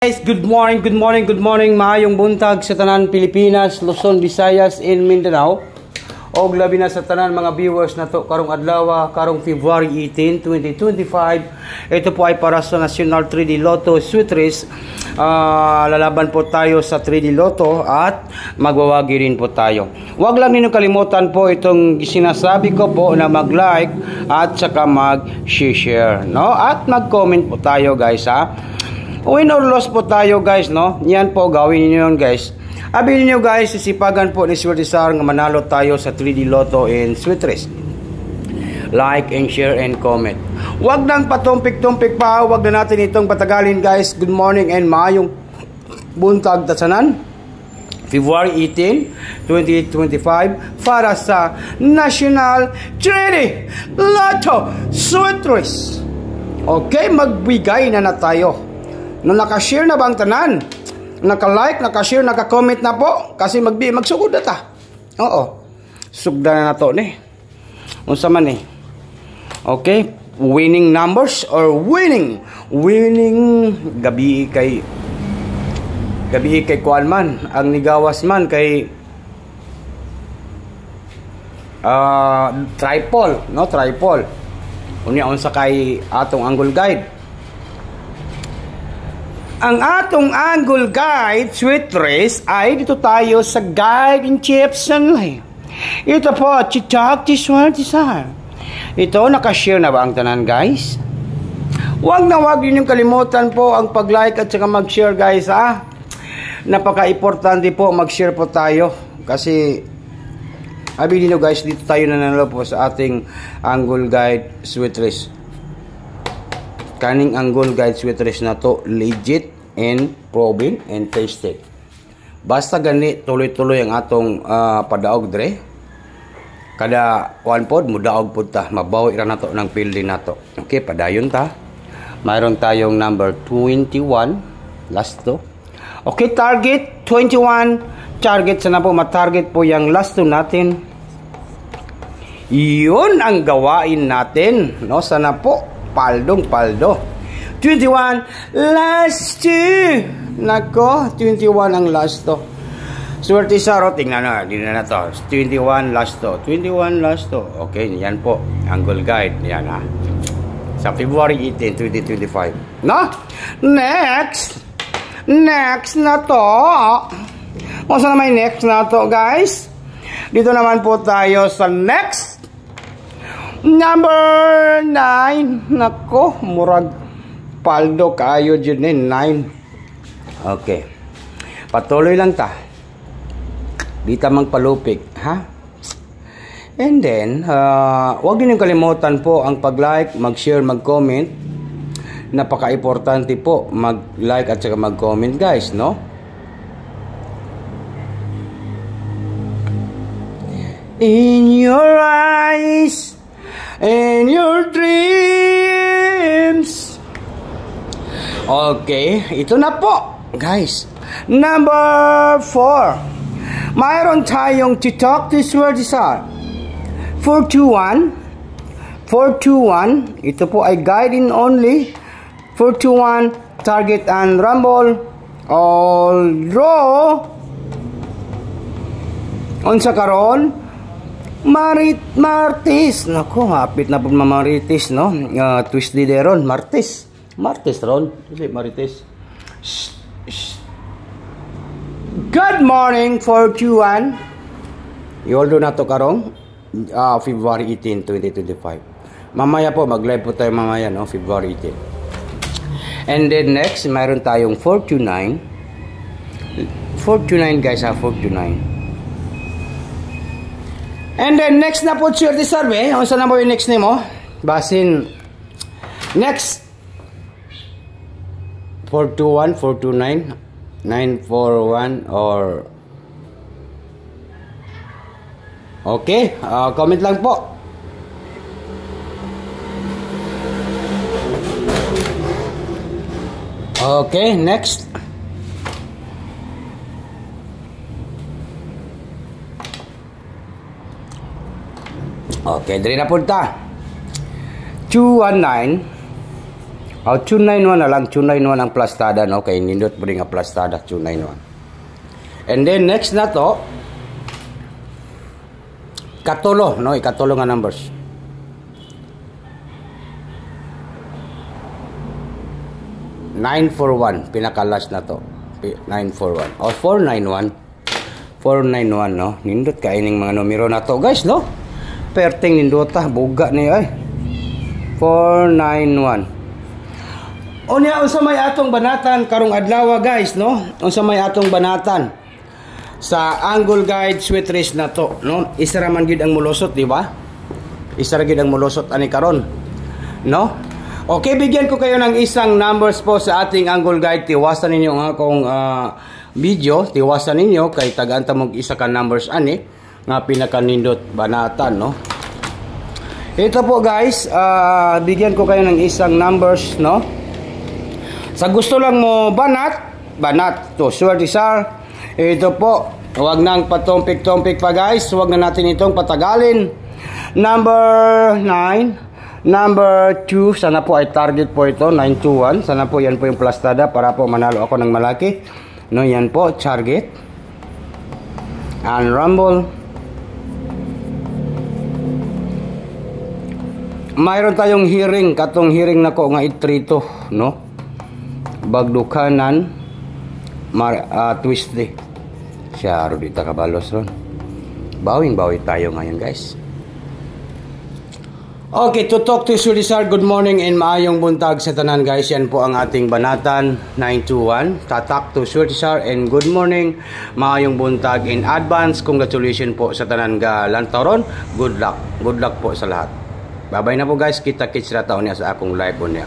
Guys, good morning, good morning, good morning. Maayong buntag sa tanan Pilipinas, Luzon, Visayas, and Mindanao. Og labi na sa tanan mga viewers na to karong adlaw, karong February 18, 2025. Ito po ay para sa National 3D Lotto Sweet Race. Lalaban po tayo sa 3D Lotto at magwawagi rin po tayo. Huwag lang ninyong kalimutan po itong sinasabi ko po na mag-like at saka mag-share, no? At mag-comment po tayo, guys, ha. Win or loss po tayo, guys, no? Yan po, gawin niyo yun, guys. Abilin niyo, guys, sisipagan po ni Swerte Sar nga manalo tayo sa 3D Lotto and Sweet Race. Like and share and comment. Huwag nang patumpik-tumpik pa. Huwag na natin itong patagalin, guys. Good morning and maayong buntag tasanan. February 18, 2025 para sa National 3D Lotto Sweet Race. Okay, magbigay na tayo. Nung nakashare na bang tanan? Naka-like, naka-share, naka-comment na po. Kasi magsugod na ta. Oo. Sugda na to ni. Unsa man ni? Okay. Winning numbers or winning gabi kay kuan man. Ang nigawas man kay triple. No? Triple. Unya unsa kay atong angle guide. Ang atong angle guide, Sweet Race, ay dito tayo sa Guide in Chips Channel. Ito po, Chichak Swerte Sar. Ito, nakashare na ba ang tanan, guys? Huwag yun yung kalimutan po ang pag-like at saka mag-share, guys, ha? Napaka-importante po, mag-share po tayo. Kasi, abili nyo, guys, dito tayo nanalo po sa ating angle guide, Sweet Race. Kaning angle guide Sweet Race na to legit and proven and tasted. Basta gani tuloy-tuloy ang atong padaog dre. Kada kuan pod mudaog pod ta, mabawi ra nato ng pildi nato. Okay, padayon ta. Mayroon tayong number 21 last to. Okay, target 21. Target sana po ma-target po yung last to natin. Iyon ang gawain natin, no? Sana po paldo 21 last 2. Nako, 21 ang last to. Swerte Saro, tingnan na, di na to. 21 last to. 21 last to. Okay, yan po. Angle guide, yan ha. Sa February 18, 2025. No? Next na to. O saan naman next na to, guys? Dito naman po tayo sa next. Number 9. Nako, murag paldo kayo dyan eh. 9. Okay. Patuloy lang ta. Di tamang palupik. Ha? And then, huwag din yung kalimutan po ang pag-like, mag-share, mag-comment. Napaka-importante po mag-like at saka mag-comment, guys, no? In your eyes and your dreams. Okay, ito na po, guys. Number 4. Mayroon tayong Chichak Swerte Sar. 421. Ito po ay guiding only. 421 target and rumble. All draw. Unsa karon? Martes. Nako, hapit na po Marites, no? Twist di deron, Martes ron. Kasi Marites. Good morning, 421. Ioldo na to karong February 18, 2025. Mamaya po, mag-live po tayo mamaya, no? February 18. And then next, mayroon tayong 429. 429, guys, 429. And then next na po Swerte Sar, ano saan na po yung next name mo? Basin. Next. 421, 429, 941 or okay, comment lang po. Okay, next. Okay, dali na punta. 219 Oh, 291 na lang, 291 ang plastada, no? Kay nindot po rin nga plastada, 291. And then, next na to, katulo, no? Ikatulo nga numbers. 941, pinaka-last na to. 941. O, 491. 491, no? Nindot kaining mga numero na to, guys, no? Perting nindota, buga niya, ay. 491. O niya, unsa may atong banatan, karong adlaw, guys, no? Unsa may atong banatan sa angle guide sweet race na to, no? Isa ra man gid ang mulusot, di ba? Isa ra gid ang mulusot ani karon, no? Okay, bigyan ko kayo ng isang numbers po sa ating angle guide. Tiwasan ninyo ang akong video. Tiwasan ninyo kay tagaanta mong isa ka numbers ani nga pinakanindot banatan, no? Ito po, guys, bigyan ko kayo ng isang numbers, no? Sa gusto lang mo banat to swerte sir. Ito po, huwag nang patumpik-tumpik pa, guys. Huwag na natin itong patagalin. Number 9. Number 2, sana po ay target po ito, 921. Sana po yan po yung plastada para po manalo ako ng malaki. No, yan po, target. And rumble. Mayroon tayong hearing, katong hearing na ko nga itrito, no? Bagdukanan, twist siya, Rodita Cabalos ron. Bawing-bawi tayo ngayon, guys. Okay, to talk to Surisar, good morning and maayong buntag sa tanan, guys. Yan po ang ating banatan, 921. Tatak to Surisar and good morning, maayong buntag in advance. Congratulations po sa tanan ga lantaron. Good luck po sa lahat. Bye-bye na po, guys. Kita-kits na taon niya sa akong live po niya.